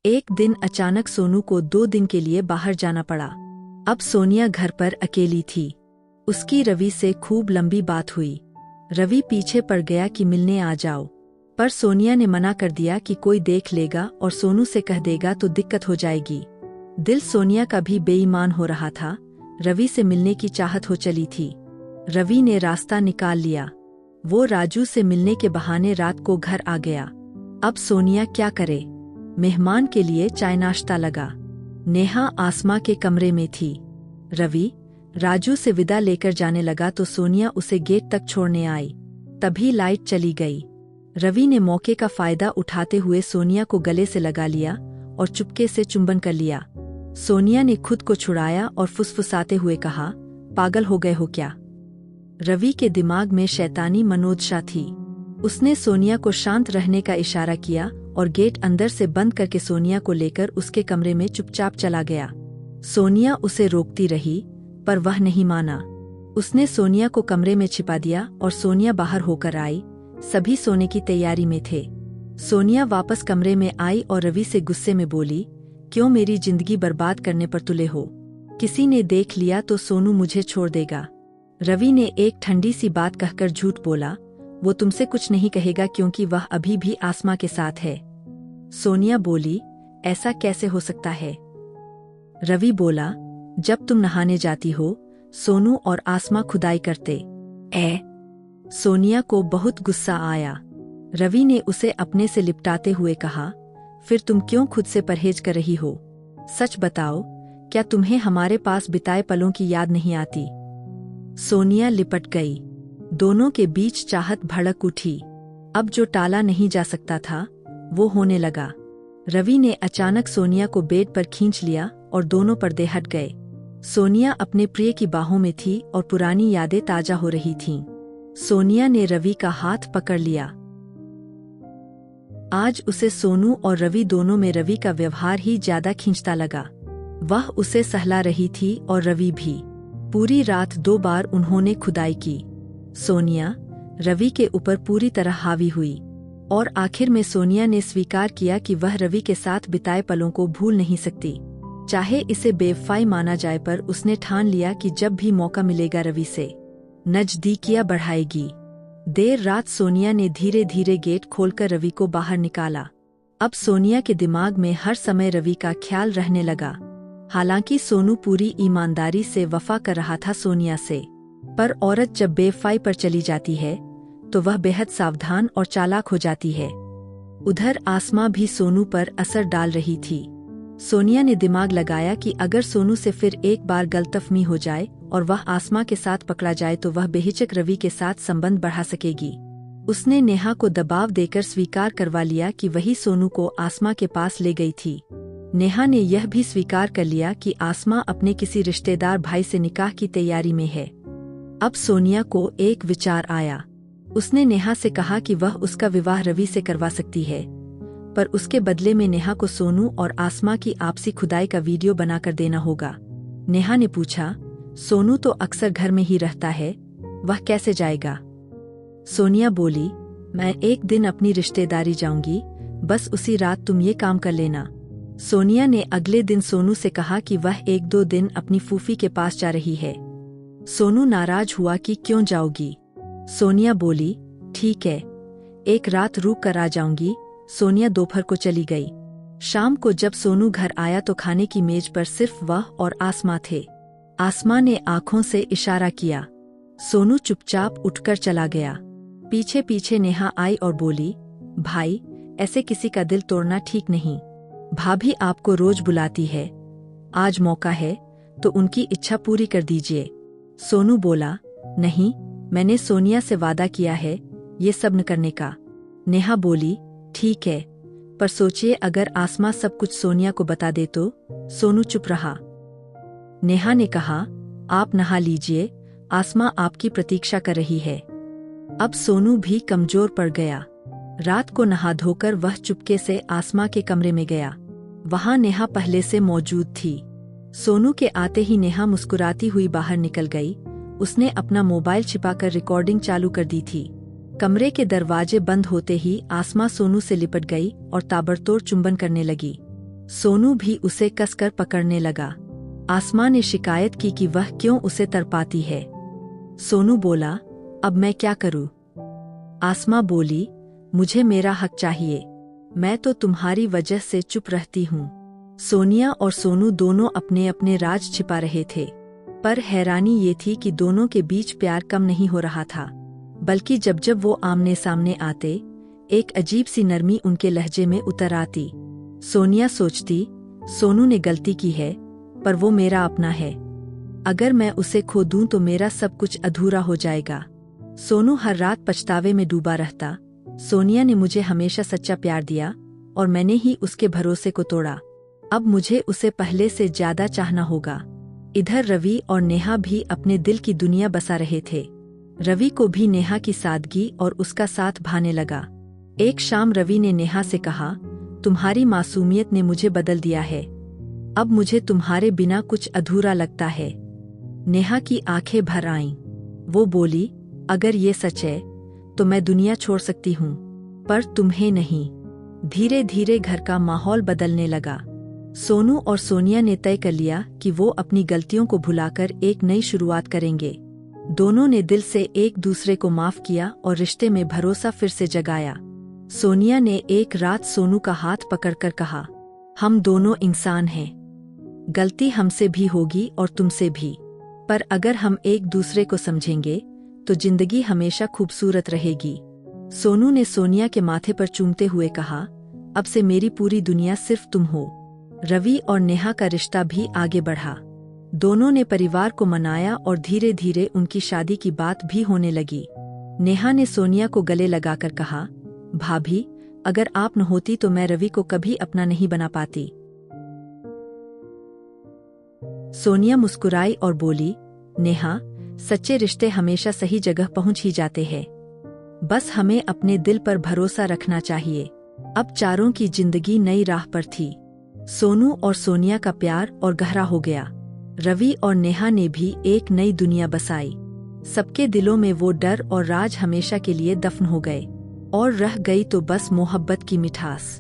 एक दिन अचानक सोनू को 2 दिन के लिए बाहर जाना पड़ा। अब सोनिया घर पर अकेली थी। उसकी रवि से खूब लंबी बात हुई। रवि पीछे पड़ गया कि मिलने आ जाओ, पर सोनिया ने मना कर दिया कि कोई देख लेगा और सोनू से कह देगा तो दिक्कत हो जाएगी। दिल सोनिया का भी बेईमान हो रहा था। रवि से मिलने की चाहत हो चली थी। रवि ने रास्ता निकाल लिया। वो राजू से मिलने के बहाने रात को घर आ गया। अब सोनिया क्या करे? मेहमान के लिए चाय नाश्ता लगा। नेहा आसमा के कमरे में थी। रवि राजू से विदा लेकर जाने लगा तो सोनिया उसे गेट तक छोड़ने आई। तभी लाइट चली गई। रवि ने मौके का फायदा उठाते हुए सोनिया को गले से लगा लिया और चुपके से चुंबन कर लिया। सोनिया ने खुद को छुड़ाया और फुसफुसाते हुए कहा, पागल हो गए हो क्या? रवि के दिमाग में शैतानी मनोदशा थी। उसने सोनिया को शांत रहने का इशारा किया और गेट अंदर से बंद करके सोनिया को लेकर उसके कमरे में चुपचाप चला गया। सोनिया उसे रोकती रही, पर वह नहीं माना। उसने सोनिया को कमरे में छिपा दिया और सोनिया बाहर होकर आई। सभी सोने की तैयारी में थे। सोनिया वापस कमरे में आई और रवि से गुस्से में बोली, क्यों मेरी जिंदगी बर्बाद करने पर तुले हो? किसी ने देख लिया तो सोनू मुझे छोड़ देगा। रवि ने एक ठंडी सी बात कहकर झूठ बोला, वो तुमसे कुछ नहीं कहेगा क्योंकि वह अभी भी आसमा के साथ है। सोनिया बोली, ऐसा कैसे हो सकता है? रवि बोला, जब तुम नहाने जाती हो, सोनू और आसमा खुदाई करते। सोनिया को बहुत गुस्सा आया। रवि ने उसे अपने से लिपटाते हुए कहा, फिर तुम क्यों खुद से परहेज कर रही हो? सच बताओ, क्या तुम्हें हमारे पास बिताए पलों की याद नहीं आती? सोनिया लिपट गई। दोनों के बीच चाहत भड़क उठी। अब जो टाला नहीं जा सकता था, वो होने लगा। रवि ने अचानक सोनिया को बेड पर खींच लिया और दोनों पर्दे हट गए। सोनिया अपने प्रिय की बाहों में थी और पुरानी यादें ताजा हो रही थीं। सोनिया ने रवि का हाथ पकड़ लिया। आज उसे सोनू और रवि दोनों में रवि का व्यवहार ही ज्यादा खींचता लगा। वह उसे सहला रही थी और रवि भी। पूरी रात 2 बार उन्होंने खुदाई की। सोनिया रवि के ऊपर पूरी तरह हावी हुई और आखिर में सोनिया ने स्वीकार किया कि वह रवि के साथ बिताए पलों को भूल नहीं सकती। चाहे इसे बेवफाई माना जाए, पर उसने ठान लिया कि जब भी मौका मिलेगा रवि से नजदीकियां बढ़ाएगी। देर रात सोनिया ने धीरे धीरे गेट खोलकर रवि को बाहर निकाला। अब सोनिया के दिमाग में हर समय रवि का ख्याल रहने लगा। हालांकि सोनू पूरी ईमानदारी से वफा कर रहा था सोनिया से, पर औरत जब बेवफाई पर चली जाती है तो वह बेहद सावधान और चालाक हो जाती है। उधर आसमा भी सोनू पर असर डाल रही थी। सोनिया ने दिमाग लगाया कि अगर सोनू से फिर एक बार गलतफहमी हो जाए और वह आसमा के साथ पकड़ा जाए तो वह बेहिचक रवि के साथ संबंध बढ़ा सकेगी। उसने नेहा को दबाव देकर स्वीकार करवा लिया कि वही सोनू को आसमा के पास ले गई थी। नेहा ने यह भी स्वीकार कर लिया कि आसमा अपने किसी रिश्तेदार भाई से निकाह की तैयारी में है। अब सोनिया को एक विचार आया। उसने नेहा से कहा कि वह उसका विवाह रवि से करवा सकती है, पर उसके बदले में नेहा को सोनू और आसमा की आपसी खुदाई का वीडियो बनाकर देना होगा। नेहा ने पूछा, सोनू तो अक्सर घर में ही रहता है, वह कैसे जाएगा? सोनिया बोली, मैं एक दिन अपनी रिश्तेदारी जाऊंगी, बस उसी रात तुम ये काम कर लेना। सोनिया ने अगले दिन सोनू से कहा कि वह 1-2 दिन अपनी फूफी के पास जा रही है। सोनू नाराज हुआ कि क्यों जाओगी? सोनिया बोली, ठीक है, एक रात रुक कर आ जाऊंगी। सोनिया दोपहर को चली गई। शाम को जब सोनू घर आया तो खाने की मेज पर सिर्फ वह और आसमा थे। आसमा ने आंखों से इशारा किया। सोनू चुपचाप उठकर चला गया। पीछे पीछे नेहा आई और बोली, भाई, ऐसे किसी का दिल तोड़ना ठीक नहीं। भाभी आपको रोज बुलाती है, आज मौका है तो उनकी इच्छा पूरी कर दीजिए। सोनू बोला, नहीं, मैंने सोनिया से वादा किया है ये सब न करने का। नेहा बोली, ठीक है, पर सोचिए अगर आसमा सब कुछ सोनिया को बता दे तो? सोनू चुप रहा। नेहा ने कहा, आप नहा लीजिए, आसमा आपकी प्रतीक्षा कर रही है। अब सोनू भी कमजोर पड़ गया। रात को नहा धोकर वह चुपके से आसमा के कमरे में गया। वहां नेहा पहले से मौजूद थी। सोनू के आते ही नेहा मुस्कुराती हुई बाहर निकल गई। उसने अपना मोबाइल छिपाकर रिकॉर्डिंग चालू कर दी थी। कमरे के दरवाजे बंद होते ही आसमा सोनू से लिपट गई और ताबड़तोड़ चुंबन करने लगी। सोनू भी उसे कसकर पकड़ने लगा। आसमा ने शिकायत की कि वह क्यों उसे तरपाती है। सोनू बोला, अब मैं क्या करूं? आसमा बोली, मुझे मेरा हक चाहिए। मैं तो तुम्हारी वजह से चुप रहती हूँ। सोनिया और सोनू दोनों अपने अपने राज छिपा रहे थे, पर हैरानी ये थी कि दोनों के बीच प्यार कम नहीं हो रहा था, बल्कि जब जब वो आमने सामने आते, एक अजीब सी नरमी उनके लहजे में उतर आती। सोनिया सोचती, सोनू ने गलती की है, पर वो मेरा अपना है। अगर मैं उसे खो दूं तो मेरा सब कुछ अधूरा हो जाएगा। सोनू हर रात पछतावे में डूबा रहता। सोनिया ने मुझे हमेशा सच्चा प्यार दिया और मैंने ही उसके भरोसे को तोड़ा। अब मुझे उसे पहले से ज्यादा चाहना होगा। इधर रवि और नेहा भी अपने दिल की दुनिया बसा रहे थे। रवि को भी नेहा की सादगी और उसका साथ भाने लगा। एक शाम रवि ने नेहा से कहा, तुम्हारी मासूमियत ने मुझे बदल दिया है। अब मुझे तुम्हारे बिना कुछ अधूरा लगता है। नेहा की आंखें भर आईं। वो बोली, अगर ये सच है तो मैं दुनिया छोड़ सकती हूँ, पर तुम्हें नहीं। धीरे धीरे घर का माहौल बदलने लगा। सोनू और सोनिया ने तय कर लिया कि वो अपनी गलतियों को भुलाकर एक नई शुरुआत करेंगे। दोनों ने दिल से एक दूसरे को माफ किया और रिश्ते में भरोसा फिर से जगाया। सोनिया ने एक रात सोनू का हाथ पकड़कर कहा, हम दोनों इंसान हैं। गलती हमसे भी होगी और तुमसे भी, पर अगर हम एक दूसरे को समझेंगे तो जिंदगी हमेशा खूबसूरत रहेगी। सोनू ने सोनिया के माथे पर चूमते हुए कहा, अब से मेरी पूरी दुनिया सिर्फ तुम हो। रवि और नेहा का रिश्ता भी आगे बढ़ा। दोनों ने परिवार को मनाया और धीरे धीरे उनकी शादी की बात भी होने लगी। नेहा ने सोनिया को गले लगाकर कहा, भाभी, अगर आप न होती तो मैं रवि को कभी अपना नहीं बना पाती। सोनिया मुस्कुराई और बोली, नेहा, सच्चे रिश्ते हमेशा सही जगह पहुंच ही जाते हैं। बस हमें अपने दिल पर भरोसा रखना चाहिए। अब चारों की जिंदगी नई राह पर थी। सोनू और सोनिया का प्यार और गहरा हो गया। रवि और नेहा ने भी एक नई दुनिया बसाई। सबके दिलों में वो डर और राज हमेशा के लिए दफन हो गए, और रह गई तो बस मोहब्बत की मिठास।